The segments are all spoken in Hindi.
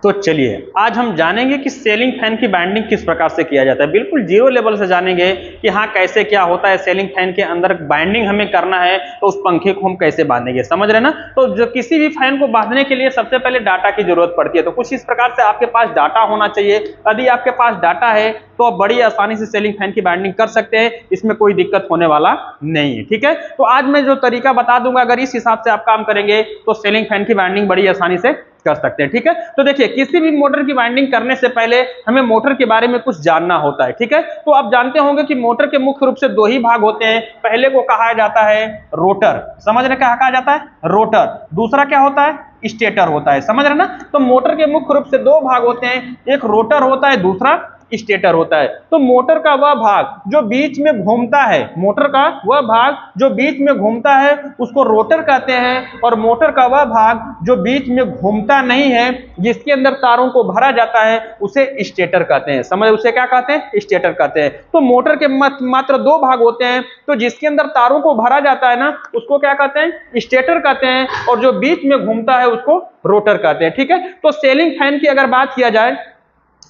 तो चलिए आज हम जानेंगे कि सीलिंग फैन की बाइंडिंग किस प्रकार से किया जाता है। बिल्कुल जीरो लेवल से जानेंगे कि हाँ कैसे क्या होता है, सीलिंग फैन के अंदर बाइंडिंग हमें करना है तो उस पंखे को हम कैसे बांधेंगे, समझ रहे ना। तो जो किसी भी फैन को बांधने के लिए सबसे पहले डाटा की जरूरत पड़ती है, तो कुछ इस प्रकार से आपके पास डाटा होना चाहिए। यदि आपके पास डाटा है तो आप बड़ी आसानी से सीलिंग फैन की बाइंडिंग कर सकते हैं, इसमें कोई दिक्कत होने वाला नहीं है। ठीक है, तो आज मैं जो तरीका बता दूंगा अगर इस हिसाब से आप काम करेंगे तो सीलिंग फैन की बाइंडिंग बड़ी आसानी से कर सकते हैं। ठीक है, तो देखिए किसी भी मोटर की वाइंडिंग करने से पहले हमें मोटर के बारे में कुछ जानना होता है। ठीक है, तो आप जानते होंगे कि मोटर के मुख्य रूप से दो ही भाग होते हैं। पहले को कहा जाता है रोटर, समझ रहे क्या कहा जाता है, रोटर। दूसरा क्या होता है, स्टेटर होता है, समझ रहे ना। तो मोटर के मुख्य रूप से दो भाग होते हैं, एक रोटर होता है, दूसरा स्टेटर होता है। तो मोटर का वह भाग जो बीच में घूमता है, मोटर का वह भाग जो बीच में घूमता है उसको रोटर कहते हैं, और मोटर का वह भाग जो बीच में घूमता नहीं है, जिसके अंदर तारों को भरा जाता है, उसे स्टेटर कहते हैं। समझ, उसे क्या कहते हैं, स्टेटर कहते हैं। तो मोटर के मात्र दो भाग होते हैं, तो जिसके अंदर तारों को भरा जाता है ना उसको क्या कहते हैं, स्टेटर कहते हैं, और जो बीच में घूमता है उसको रोटर कहते हैं। ठीक है, तो सीलिंग फैन की अगर बात किया जाए,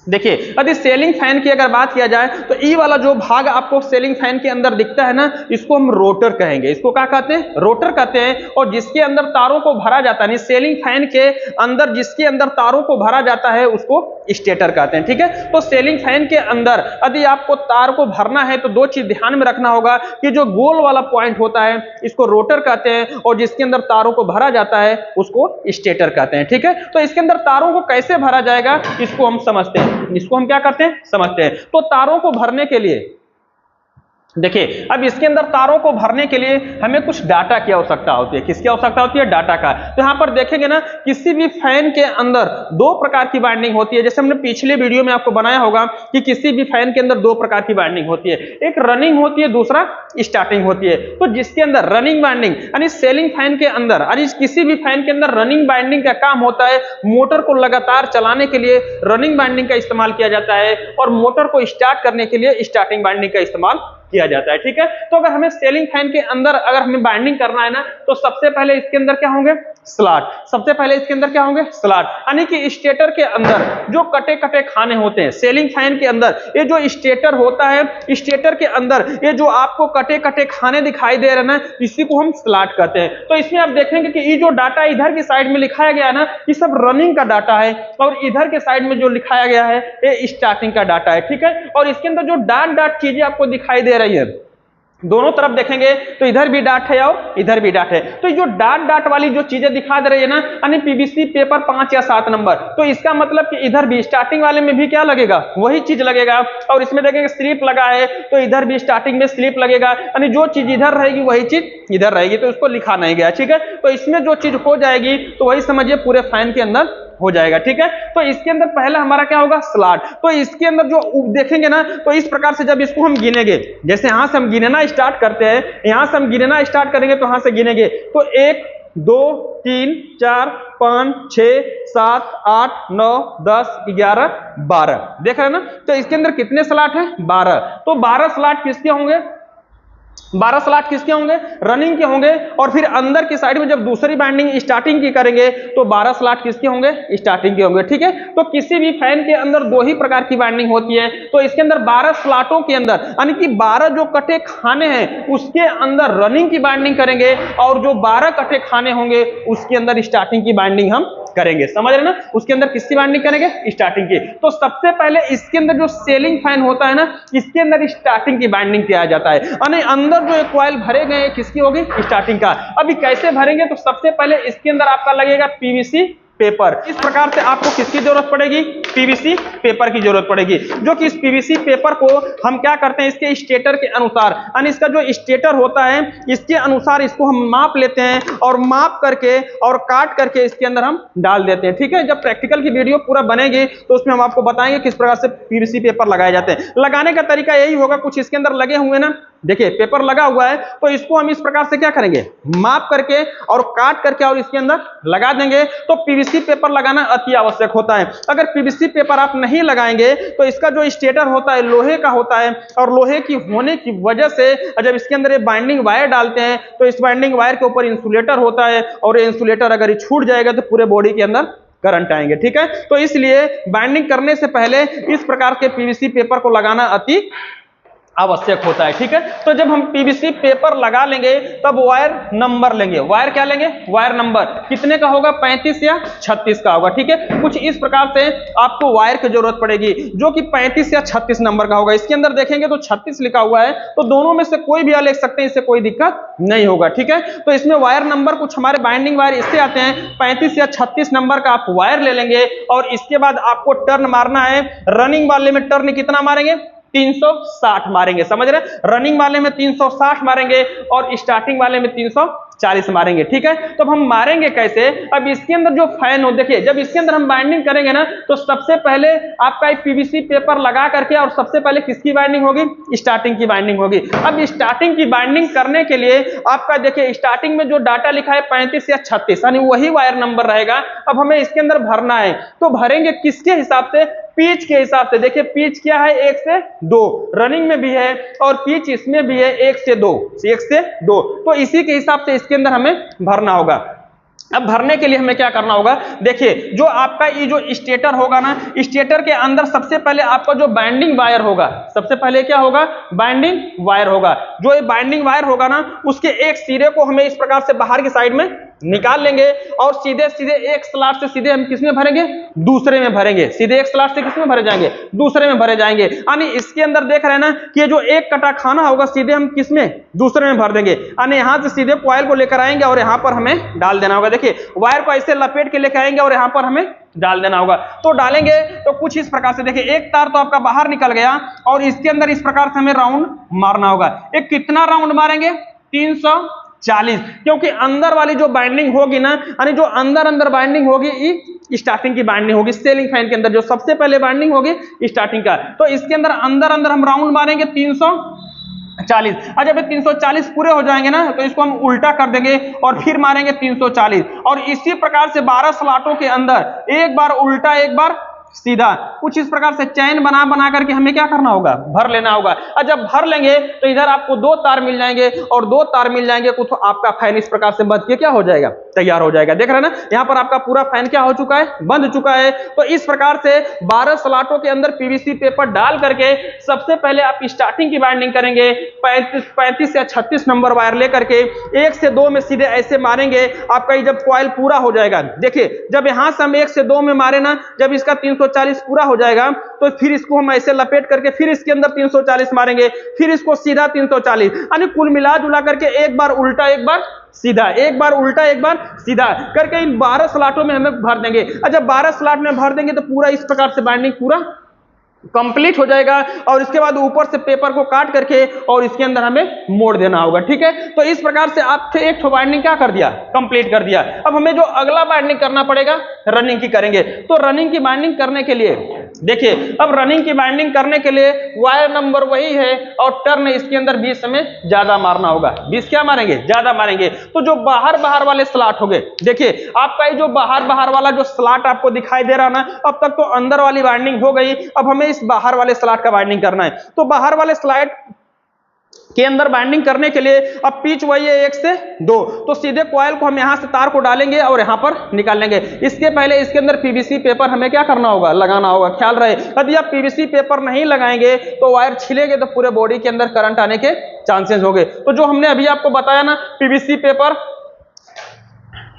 देखिए यदि सीलिंग फैन की अगर बात किया जाए तो ई वाला जो भाग आपको सीलिंग फैन के अंदर दिखता है ना, इसको हम रोटर कहेंगे। इसको क्या कहते हैं, रोटर कहते हैं। और जिसके अंदर तारों को भरा जाता है, सीलिंग फैन के अंदर जिसके अंदर तारों को भरा जाता है उसको स्टेटर कहते हैं। ठीक है, तो सीलिंग फैन के अंदर यदि आपको तार को भरना है तो दो चीज ध्यान में रखना होगा कि जो गोल वाला पॉइंट होता है इसको रोटर कहते हैं, और जिसके अंदर तारों को भरा जाता है उसको स्टेटर कहते हैं। ठीक है, तो इसके अंदर तारों को कैसे भरा जाएगा इसको हम समझते हैं, इसको हम क्या करते हैं, समझते हैं। तो तारों को भरने के लिए देखिए, अब इसके अंदर तारों को भरने के लिए हमें कुछ डाटा की आवश्यकता होती है। किसकी आवश्यकता होती है, डाटा का। तो यहां पर देखेंगे ना, किसी भी फैन के अंदर दो प्रकार की वाइंडिंग होती है। जैसे हमने पिछले वीडियो में आपको बनाया होगा कि किसी भी फैन के अंदर दो प्रकार की वाइंडिंग होती है, एक रनिंग होती है, दूसरा स्टार्टिंग होती है। तो जिसके अंदर रनिंग वाइंडिंग यानी सीलिंग फैन के अंदर, यानी किसी भी फैन के अंदर रनिंग वाइंडिंग का काम होता है, मोटर को लगातार चलाने के लिए रनिंग वाइंडिंग का इस्तेमाल किया जाता है, और मोटर को स्टार्ट करने के लिए स्टार्टिंग वाइंडिंग का इस्तेमाल किया जाता है। ठीक है, तो अगर हमें सीलिंग फैन के अंदर अगर हमें बाइंडिंग करना है ना, तो सबसे पहले इसके अंदर क्या होंगे, स्लॉट। सबसे पहले इसके अंदर क्या होंगे, स्लॉट। यानी कि स्टेटर के अंदर जो कटे कटे खाने होते हैं, सीलिंग फैन के अंदर ये जो स्टेटर होता है, स्टेटर के अंदर ये जो आपको कटे कटे खाने दिखाई दे रहे ना, इसी को हम स्लॉट कहते हैं। तो इसमें आप देखेंगे कि ये जो डाटा इधर की साइड में लिखाया गया है ना, ये सब रनिंग का डाटा है, और इधर के साइड में जो लिखाया गया है ये स्टार्टिंग का डाटा है। ठीक है, और इसके अंदर जो डाट डाट चीजें आपको दिखाई दे रही है, दोनों तरफ देखेंगे तो इधर भी डाट है और इधर भी डाट है। तो जो डाट डाट वाली जो चीजें दिखा दे रही है ना, यानी पीवीसी पेपर 5 या 7 नंबर, तो इसका मतलब कि इधर भी स्टार्टिंग वाले में भी क्या लगेगा, वही चीज लगेगा। और इसमें देखेंगे स्लिप लगा है तो इधर भी स्टार्टिंग में स्लिप लगेगा, यानी जो चीज इधर रहेगी वही चीज इधर रहेगी, तो उसको लिखा नहीं गया। ठीक है, तो इसमें जो चीज हो जाएगी तो वही समझिए पूरे फैन के अंदर हो जाएगा। ठीक है, तो इसके अंदर पहला हमारा क्या होगा, स्लॉट। तो इसके अंदर जो देखेंगे ना, तो इस प्रकार से जब इसको हम गिनेंगे, जैसे यहां से हम गिनना स्टार्ट करते हैं, यहां से हम गिनना स्टार्ट करेंगे तो यहां से गिनेंगे तो 1 2 3 4 5 6 7 8 9 10 11 12, देख रहे हैं ना। तो इसके अंदर कितने स्लॉट हैं, 12। तो 12 स्लॉट किसके होंगे, 12 स्लॉट किसके होंगे, रनिंग के होंगे। और फिर अंदर की साइड में जब दूसरी बाइंडिंग स्टार्टिंग की करेंगे तो 12 स्लॉट किसके होंगे, स्टार्टिंग के होंगे। ठीक है, तो किसी भी फैन के अंदर दो ही प्रकार की बाइंडिंग होती है, तो इसके अंदर 12 स्लॉटों के अंदर यानी कि 12 जो कटे खाने हैं उसके अंदर रनिंग की बाइंडिंग करेंगे, और जो 12 कटे खाने होंगे उसके अंदर स्टार्टिंग की बाइंडिंग हम करेंगे। समझ रहे ना, उसके अंदर किसकी बाइंडिंग करेंगे, स्टार्टिंग की। तो सबसे पहले इसके अंदर जो सीलिंग फैन होता है ना, इसके अंदर स्टार्टिंग की बाइंडिंग किया जाता है, यानी अंदर जो कॉइल भरे गए किसकी होगी, स्टार्टिंग का। अभी कैसे भरेंगे, तो सबसे पहले इसके अंदर आपका लगेगा पीवीसी पेपर। इस प्रकार से आपको किसकी जरूरत पड़ेगी, पीवीसी पेपर की जरूरत पड़ेगी, जो कि इस पीवीसी पेपर को हम क्या करते हैं, इसके स्टेटर के अनुसार, यानी इसका जो स्टेटर होता है इसके अनुसार इसको हम माप लेते हैं, और माप करके और काट करके इसके अंदर हम डाल देते हैं। ठीक है, जब प्रैक्टिकल की वीडियो पूरा बनेगी तो उसमें हम आपको बताएंगे किस प्रकार से पीवीसी पेपर लगाए जाते हैं। लगाने का तरीका यही होगा, कुछ इसके अंदर लगे हुए ना, देखिए पेपर लगा हुआ है, तो इसको हम इस प्रकार से क्या करेंगे, माप करके और काट करके और इसके अंदर लगा देंगे। तो पीवीसी पेपर लगाना अति आवश्यक होता है। अगर पीवीसी पेपर आप नहीं लगाएंगे तो इसका जो स्टेटर होता है लोहे का होता है, और लोहे की होने की वजह से जब इसके अंदर ये बाइंडिंग वायर डालते हैं तो इस बाइंडिंग वायर के ऊपर इंसुलेटर होता है, और इंसुलेटर अगर छूट जाएगा तो पूरे बॉडी के अंदर करंट आएंगे। ठीक है, तो इसलिए बाइंडिंग करने से पहले इस प्रकार के पीवीसी पेपर को लगाना अति आवश्यक होता है। ठीक है, तो जब हम पीवीसी पेपर लगा लेंगे तब वायर नंबर लेंगे। वायर क्या लेंगे? वायर नंबर कितने का होगा? 35 या 36 का होगा। ठीक है, कुछ इस प्रकार से आपको वायर की जरूरत पड़ेगी जो कि 35 या 36 नंबर का होगा। इसके अंदर देखेंगे तो 36 लिखा हुआ है, तो दोनों में से कोई भी ले सकते हैं, इससे कोई दिक्कत नहीं होगा। ठीक है, तो इसमें वायर नंबर कुछ हमारे बाइंडिंग वायर इससे आते हैं, 35 या 36 नंबर का आप वायर ले लेंगे और इसके बाद आपको टर्न मारना है। रनिंग वाले में टर्न कितना मारेंगे? 360 मारेंगे। समझ रहे? रनिंग वाले में 360 मारेंगे और स्टार्टिंग वाले में 340 मारेंगे। ठीक है, तो अब हम मारेंगे कैसे? अब इसके अंदर जो फैन हो, देखिए जब इसके अंदर हम बाइंडिंग करेंगे ना, तो सबसे पहले आपका एक पीवीसी पेपर लगा करके, और सबसे पहले किसकी बाइंडिंग होगी? स्टार्टिंग की बाइंडिंग होगी। अब स्टार्टिंग की बाइंडिंग करने के लिए आपका देखिए स्टार्टिंग में जो डाटा लिखा है 35 या 36, यानी वही वायर नंबर रहेगा। अब हमें इसके अंदर भरना है, तो भरेंगे किसके हिसाब से? पिच के हिसाब से। देखिए पिच क्या है? 1 से 2, रनिंग में भी है और पिच इसमें भी है 1 से 2, 1 से 2, तो इसी के हिसाब से इसके अंदर हमें भरना होगा। अब भरने के लिए हमें क्या करना होगा? देखिए जो आपका ये जो स्टेटर होगा ना, स्टेटर के अंदर सबसे पहले आपका जो बाइंडिंग वायर होगा, सबसे पहले क्या होगा? बाइंडिंग वायर होगा। जो ये बाइंडिंग वायर होगा ना, उसके एक सिरे को हमें इस प्रकार से बाहर की साइड में निकाल लेंगे और सीधे सीधे एक स्लॉट से सीधे हम किसमें भरेंगे? दूसरे में भरेंगे। सीधे एक स्लॉट से किसमें भरे जाएंगे? दूसरे में भरे जाएंगे। यानी इसके अंदर देख रहे हैं ना कि ये जो एक कटा खाना होगा सीधे हम किसमें? दूसरे में भर देंगे। यानी यहां से सीधे कॉइल को लेकर आएंगे और यहां पर हमें डाल देना होगा। देखिए वायर को ऐसे लपेट के लेकर आएंगे और यहां पर हमें डाल देना होगा। तो डालेंगे तो कुछ इस प्रकार से, देखिए एक तार तो आपका बाहर निकल गया और इसके अंदर इस प्रकार से हमें राउंड मारना होगा। एक कितना राउंड मारेंगे? 340, क्योंकि अंदर वाली जो बाइंडिंग होगी ना, यानी जो अंदर अंदर बाइंडिंग होगी ये स्टार्टिंग की बाइंडिंग होगी। सेलिंग फैन के अंदर जो सबसे पहले बाइंडिंग होगी स्टार्टिंग का, तो इसके अंदर अंदर हम राउंड मारेंगे 340। अच्छा जब 340 पूरे हो जाएंगे ना, तो इसको हम उल्टा कर देंगे और फिर मारेंगे 340, और इसी प्रकार से 12 स्लॉटों के अंदर एक बार उल्टा एक बार सीधा, कुछ इस प्रकार से चैन बना करके हमें क्या करना होगा? भर लेना होगा। और जब भर लेंगे तो इधर आपको 2 तार मिल जाएंगे और 2 तार मिल जाएंगे तो आपका फैन इस प्रकार से बंध के क्या हो जाएगा? तैयार हो जाएगा। देख रहे हैं ना, यहाँ पर आपका पूरा फैन क्या हो चुका है? बंध चुका है। तो इस प्रकार से 12 स्लॉटों के अंदर पीवीसी पेपर डाल करके सबसे पहले आप स्टार्टिंग की बाइंडिंग करेंगे। 35 या 36 नंबर वायर लेकर के 1 से 2 में सीधे ऐसे मारेंगे। आपका ये जब कॉइल पूरा हो जाएगा, देखिए जब यहां से हम 1 से 2 में मारे ना, जब इसका 340 पूरा हो जाएगा तो फिर इसको हम ऐसे लपेट करके फिर इसके अंदर 340 मारेंगे, फिर इसको सीधा 340, यानी कुल मिला जुला करके एक बार उल्टा एक बार सीधा, एक बार उल्टा एक बार सीधा करके इन 12 स्लॉटों में हमें भर देंगे। और जब 12 स्लॉट में भर देंगे तो पूरा इस प्रकार से बाइंडिंग पूरा कंप्लीट हो जाएगा और इसके बाद ऊपर से पेपर को काट करके और इसके अंदर हमें मोड़ देना होगा। ठीक है, तो इस प्रकार से आप एक ठो बाइंडिंग क्या कर दिया? कंप्लीट कर दिया। अब हमें जो अगला बाइंडिंग करना पड़ेगा, रनिंग की करेंगे। तो रनिंग की बाइंडिंग करने के लिए देखिए, अब रनिंग की बाइंडिंग करने के लिए वायर नंबर वही है और टर्न इसके अंदर 20 हमें ज्यादा मारना होगा। 20 क्या मारेंगे? ज्यादा मारेंगे। तो जो बाहर वाले स्लॉट हो गए, देखिए आपका ये जो बाहर वाला जो स्लॉट आपको दिखाई दे रहा ना, अब तक तो अंदर वाली बाइंडिंग हो गई। अब हमें इस बाहर वाले स्लॉट का बाइंडिंग करना है। तो बाहर वाले स्लॉट के अंदर बाइंडिंग करने के लिए अब पिच वही है 1 से 2, तो सीधे कॉइल को हम यहां से तार को डालेंगे और यहां पर निकाल लेंगे। इसके पहले इसके अंदर पीवीसी पेपर हमें क्या करना होगा? लगाना होगा। ख्याल रहे, यदि आप पीवीसी पेपर नहीं लगाएंगे तो वायर छिलेंगे तो पूरे बॉडी के अंदर करंट आने के चांसेस होंगे। तो जो हमने अभी आपको बताया ना, पीवीसी पेपर,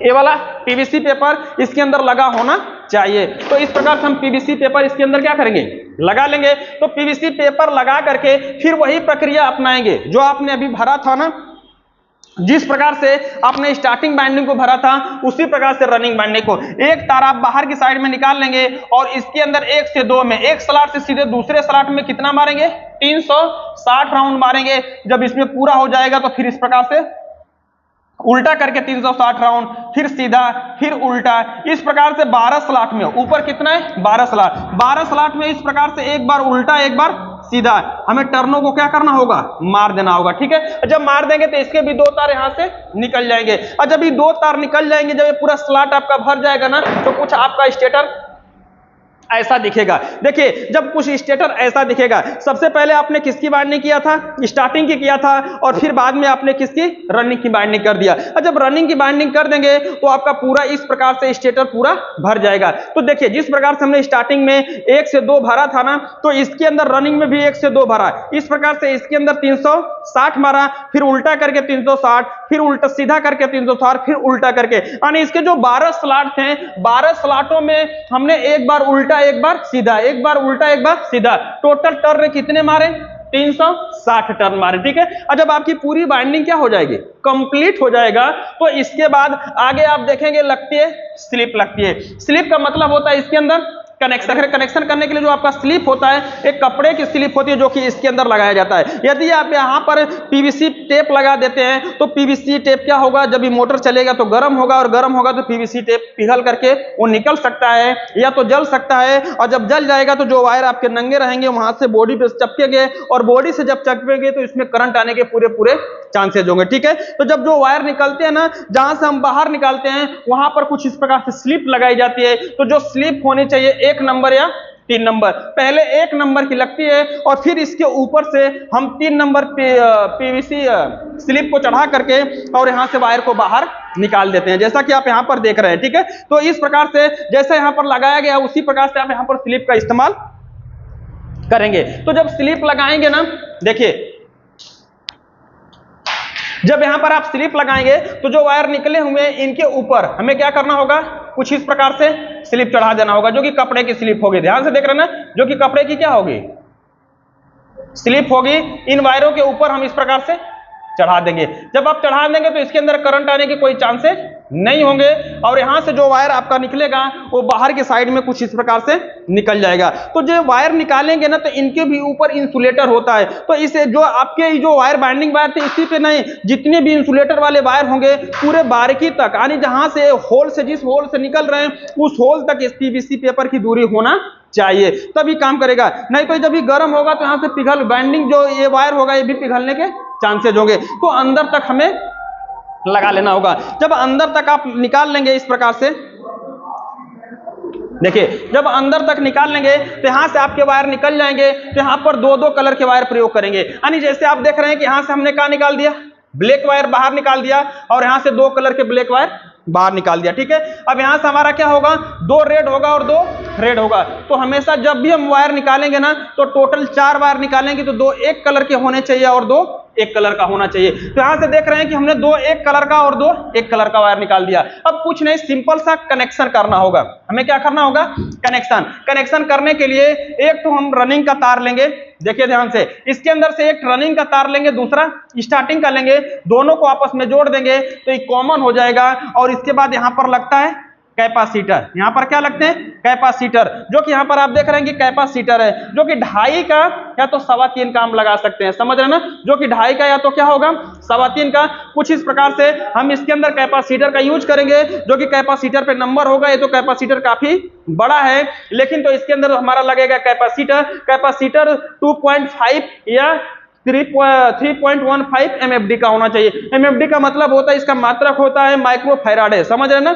ये वाला पीवीसी पेपर इसके अंदर लगा होना चाहिए। तो इस प्रकार से हम पीवीसी पेपर इसके अंदर क्या करेंगे? लगा लेंगे। तो पीवीसी पेपर लगा करके फिर वही प्रक्रिया अपनाएंगे जो आपने अभी भरा था ना, जिस प्रकार से आपने स्टार्टिंग बाइंडिंग को भरा था उसी प्रकार से रनिंग बाइंडिंग को। एक तार आप बाहर की साइड में निकाल लेंगे और इसके अंदर 1 से 2 में एक स्लॉट से सीधे दूसरे स्लॉट में कितना मारेंगे? 360 राउंड मारेंगे। जब इसमें पूरा हो जाएगा तो फिर इस प्रकार से उल्टा करके 360 राउंड, फिर सीधा, फिर उल्टा, इस प्रकार से 12 स्लॉट में। ऊपर कितना है? 12 स्लॉट। 12 स्लॉट में इस प्रकार से एक बार उल्टा एक बार सीधा हमें टर्नों को क्या करना होगा? मार देना होगा। ठीक है, जब मार देंगे तो इसके भी 2 तार यहां से निकल जाएंगे और जब ये 2 तार निकल जाएंगे, जब ये पूरा स्लॉट आपका भर जाएगा ना, तो कुछ आपका स्टेटर ऐसा दिखेगा। देखिए जब कुछ स्टेटर ऐसा दिखेगा, सबसे पहले आपने किसकी बाइंडिंग किया था, स्टार्टिंग की किया था, और फिर बाद में आपने किसकी, रनिंग की बाइंडिंग कर दिया। और जब रनिंग की बाइंडिंग कर देंगे तो आपका पूरा इस प्रकार से स्टेटर पूरा भर जाएगा। तो देखिए जिस प्रकार से हमने स्टार्टिंग में 1 से 2 भरा था ना, तो इसके अंदर रनिंग में भी 1 से 2 भरा, इस प्रकार से इसके अंदर 360 मारा, फिर उल्टा करके 360, फिर उल्टा सीधा करके 360, फिर उल्टा करके, यानी इसके जो 12 स्लॉट थे, 12 स्लॉटों में हमने एक बार उल्टा, एक बार सीधा, एक बार उल्टा, एक बार सीधा, टोटल टर्न कितने मारे, 360 टर्न मारे। ठीक है, और जब आपकी पूरी बाइंडिंग क्या हो जाएगी, कंप्लीट हो जाएगा, तो इसके बाद आगे आप देखेंगे लगती है स्लिप, लगती है। स्लिप का मतलब होता है इसके अंदर कनेक्शन करने के लिए जो आपका स्लिप होता है, एक कपड़े की स्लिप होती है जो कि इसके अंदर लगाया जाता है। यदि आप यहाँ पर पीवीसी टेप लगा देते हैं तो पीवीसी टेप क्या होगा, जब ये मोटर चलेगा तो गर्म होगा, और गर्म होगा तो पीवीसी टेप पिघल करके वो निकल सकता है या तो जल सकता है, और जब जल जाएगा तो जो वायर आपके नंगे रहेंगे वहां से बॉडी पे चपकेंगे, और बॉडी से जब चपकेंगे तो इसमें करंट आने के पूरे चांसेज होंगे। ठीक है, तो जब जो वायर निकलते हैं ना, जहां से हम बाहर निकालते हैं वहां पर कुछ इस प्रकार से स्लिप लगाई जाती है। तो जो स्लिप होनी चाहिए 1 नंबर या 3 नंबर, पहले 1 नंबर की लगती है, और फिर इसके ऊपर से हम 3 नंबर पीवीसी स्लिप को चढ़ा करके और यहां से वायर को बाहर निकाल देते हैं, जैसा कि आप यहां पर देख रहे हैं। ठीक है, तो इस प्रकार से जैसे यहां पर लगाया गया उसी प्रकार से आप यहां पर स्लिप का इस्तेमाल करेंगे। तो जब स्लिप लगाएंगे ना, देखिए जब यहां पर आप स्लिप लगाएंगे तो जो वायर निकले हुए इनके ऊपर हमें क्या करना होगा, कुछ इस प्रकार से स्लिप चढ़ा देना होगा, जो कि कपड़े की स्लिप होगी। ध्यान से देख रहे हैं ना, जो कि कपड़े की क्या होगी, स्लिप होगी। इन वायरों के ऊपर हम इस प्रकार से चढ़ा देंगे। जब आप चढ़ा देंगे तो इसके अंदर करंट आने के कोई चांसेस नहीं होंगे, और यहां से जो वायर आपका निकलेगा वो बाहर के साइड में कुछ इस प्रकार से निकल जाएगा। तो जो वायर निकालेंगे ना, तो इनके भी ऊपर इंसुलेटर होता है, तो इसे जो आपके जो वायर बाइंडिंग वायर थे इसी पे नहीं, जितने भी इंसुलेटर वाले वायर होंगे पूरे बारीकी तक, यानी जहां से होल से, जिस होल से निकल रहे हैं उस होल तक इस पीवीसी पेपर की दूरी होना चाहिए, तभी काम करेगा। नहीं तो जब भी गर्म होगा तो यहां से पिघल, बाइंडिंग जो ये वायर होगा ये भी पिघलने के चांसेज होंगे। तो अंदर तक हमें लगा लेना होगा। जब अंदर तक आप निकाल लेंगे इस प्रकार से, देखिए जब अंदर तक निकाल लेंगे तो यहां से आपके वायर निकल जाएंगे, तो यहां पर 2-2 कलर के वायर प्रयोग करेंगे। यानी जैसे आप देख रहे हैं कि यहां से हमने क्या निकाल दिया, ब्लैक वायर बाहर निकाल दिया, और यहां से 2 कलर के ब्लैक वायर बाहर निकाल दिया। ठीक है, अब यहां से हमारा क्या होगा, 2 रेड होगा और 2 रेड होगा। तो हमेशा जब भी हम वायर निकालेंगे ना, तो टोटल 4 वायर निकालेंगे, तो 2 एक कलर के होने चाहिए और 2 एक कलर का होना चाहिए। तो यहां से देख रहे हैं कि हमने 2 एक कलर का और 2 एक कलर का वायर निकाल दिया। अब कुछ नहीं, सिंपल सा कनेक्शन करना होगा। हमें क्या करना होगा, कनेक्शन करने के लिए एक तो हम रनिंग का तार लेंगे, देखिए ध्यान से, इसके अंदर से एक रनिंग का तार लेंगे, दूसरा स्टार्टिंग का लेंगे, दोनों को आपस में जोड़ देंगे तो ये कॉमन हो जाएगा। और इसके बाद यहां पर लगता है कैपेसिटर, यहां पर क्या लगते हैं, कैपेसिटर, जो कि यहां पर आप देख रहे हैं कि कैपेसिटर है, जो कि 2.5 का या तो 3.25 का हम लगा सकते हैं, समझ रहे हैं ना, जो कि 2.5 का या तो क्या होगा 3.25 का। कुछ इस प्रकार से हम इसके अंदर कैपेसिटर का यूज करेंगे, जो कि कैपेसिटर पे नंबर होगा। ये तो कैपेसिटर काफी बड़ा है, लेकिन तो इसके अंदर हमारा लगेगा कैपेसिटर 2.5 या 3.15 MFD का होना चाहिए। MFD का मतलब होता है, इसका मात्रक होता है माइक्रो फैराडे, समझ रहे ना,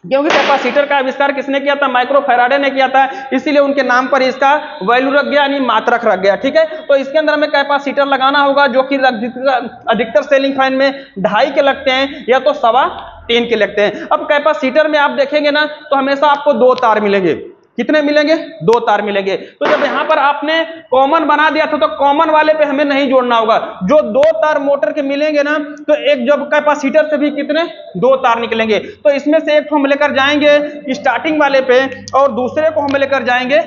क्योंकि कैपेसिटर का आविष्कार किसने किया था, माइक्रो फैराडे ने किया था, इसीलिए उनके नाम पर इसका वैल्यू रख गया, यानी मात्रक रख गया। ठीक है, तो इसके अंदर हमें कैपेसिटर लगाना होगा, जो कि अधिकतर सेलिंग फैन में 2.5 के लगते हैं या तो 3.25 के लगते हैं। अब कैपेसिटर में आप देखेंगे ना, तो हमेशा आपको 2 तार मिलेंगे। कितने मिलेंगे, 2 तार मिलेंगे। तो जब यहां पर आपने कॉमन बना दिया था, तो कॉमन वाले पे हमें नहीं जोड़ना होगा। जो 2 तार मोटर के मिलेंगे ना, तो एक जब कैपेसिटर से भी कितने 2 तार निकलेंगे, तो इसमें से एक को हम लेकर जाएंगे स्टार्टिंग वाले पे और दूसरे को हम लेकर जाएंगे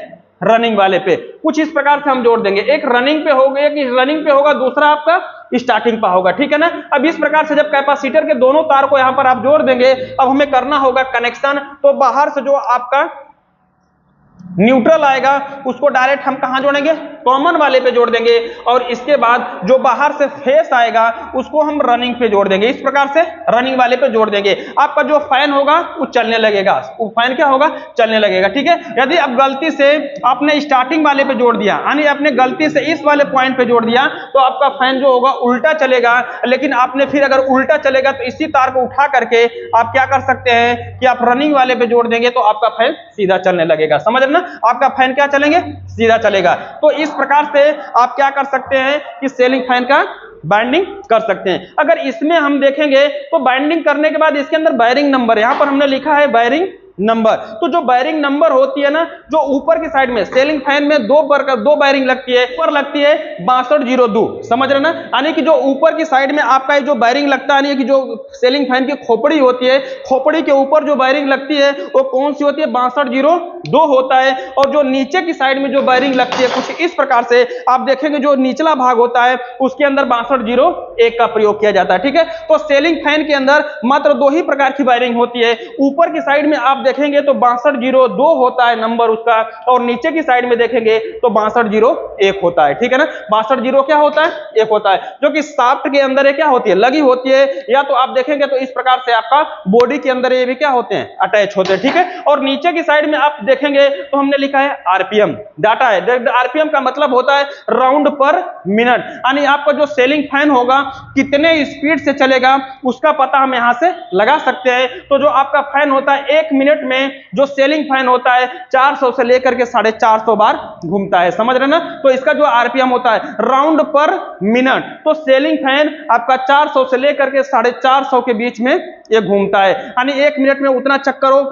रनिंग वाले पे। कुछ इस प्रकार से हम जोड़ देंगे, एक रनिंग पे होगा, एक रनिंग पे होगा, दूसरा आपका स्टार्टिंग पे होगा। ठीक है ना। अब इस प्रकार से जब कैपेसिटर के दोनों तार को यहां पर आप जोड़ देंगे, अब हमें करना होगा कनेक्शन। तो बाहर से जो आपका न्यूट्रल आएगा उसको डायरेक्ट हम कहां जोड़ेंगे, कॉमन वाले पे जोड़ देंगे और इसके बाद जो बाहर से फेस आएगा उसको हम रनिंग पे जोड़ देंगे। इस प्रकार से रनिंग वाले पे जोड़ देंगे। आपका जो फैन होगा वो चलने लगेगा, वो फैन क्या होगा, चलने लगेगा। ठीक है, यदि अब गलती से आपने स्टार्टिंग वाले पे जोड़ दिया, यानी आपने गलती से इस वाले पॉइंट पे जोड़ दिया, तो आपका फैन जो होगा उल्टा चलेगा। लेकिन आपने फिर अगर उल्टा चलेगा तो इसी तार को उठा करके आप क्या कर सकते हैं कि आप रनिंग वाले पे जोड़ देंगे तो आपका फैन सीधा चलने लगेगा। समझ रहे ना, आपका फैन क्या चलेंगे, सीधा चलेगा। तो इस प्रकार से आप क्या कर सकते हैं कि सीलिंग फैन का बाइंडिंग कर सकते हैं। अगर इसमें हम देखेंगे तो बाइंडिंग करने के बाद इसके अंदर वायरिंग नंबर, यहां पर हमने लिखा है वायरिंग नंबर। तो जो वायरिंग नंबर होती है ना, जो ऊपर की साइड में सीलिंग फैन में दो वायरिंग लगती है, ऊपर लगती है 6202, समझ रहे ना, यानी कि जो ऊपर की साइड में आपका जो वायरिंग लगता है, यानी कि जो सीलिंग फैन की खोपड़ी होती है, खोपड़ी के ऊपर जो वायरिंग लगती है वो कौन सी होती है, 6202 होता है। और जो नीचे की साइड में जो वायरिंग लगती है कुछ इस प्रकार से आप देखेंगे, जो निचला भाग होता है उसके अंदर 6201 का प्रयोग किया जाता है। ठीक है, तो सीलिंग फैन के अंदर मात्र दो ही प्रकार की वायरिंग होती है। ऊपर की साइड में आप देखेंगे तो 6202 होता है नंबर उसका, और नीचे की साइड में देखेंगे तो 6201 होता है। ठीक है ना, 62 क्या होता है, 1 होता है, जो कि शाफ्ट के अंदर ये क्या होती है, लगी होती है। या तो आप देखेंगे तो इस प्रकार से आपका बॉडी के अंदर ये भी क्या होते हैं, अटैच होते हैं। ठीक है, और नीचे की साइड में आप देखेंगे तो हमने लिखा है आरपीएम डाटा है। आरपीएम का मतलब होता है राउंड पर मिनट, यानी आपका जो सीलिंग फैन होगा कितने स्पीड से चलेगा उसका पता हम यहां से लगा सकते हैं। तो जो आपका फैन होता है 1 मिनट में जो सीलिंग फैन होता है 400 से लेकर के 450 बार घूमता है। समझ रहे ना, तो इसका जो आरपीएम होता है राउंड पर मिनट, तो सीलिंग फैन आपका 400 से लेकर के 450 के बीच में ये घूमता है, यानी 1 मिनट में उतना चक्कर वो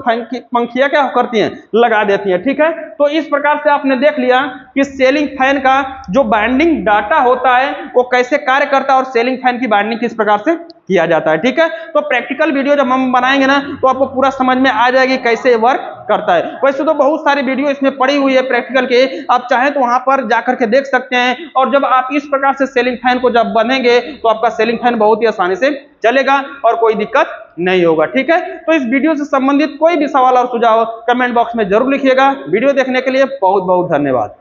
पंखिया क्या करती हैं, लगा देती हैं। ठीक है, तो इस प्रकार से आपने देख लिया कि सीलिंग फैन का जो बाइंडिंग डाटा होता है वो कैसे कार्य करता है और सीलिंग फैन की बाइंडिंग किस प्रकार से किया जाता है। ठीक है, तो प्रैक्टिकल वीडियो जब हम बनाएंगे ना तो आपको पूरा समझ में आ जाएगी कैसे वर्क करता है। वैसे तो बहुत सारी वीडियो इसमें पड़ी हुई है प्रैक्टिकल के, आप चाहें तो वहां पर जाकर के देख सकते हैं। और जब आप इस प्रकार से सीलिंग फैन को जब बनेंगे तो आपका सीलिंग फैन बहुत ही आसानी से चलेगा और कोई दिक्कत नहीं होगा। ठीक है, तो इस वीडियो से संबंधित कोई भी सवाल और सुझाव कमेंट बॉक्स में जरूर लिखिएगा। वीडियो देखने के लिए बहुत बहुत धन्यवाद।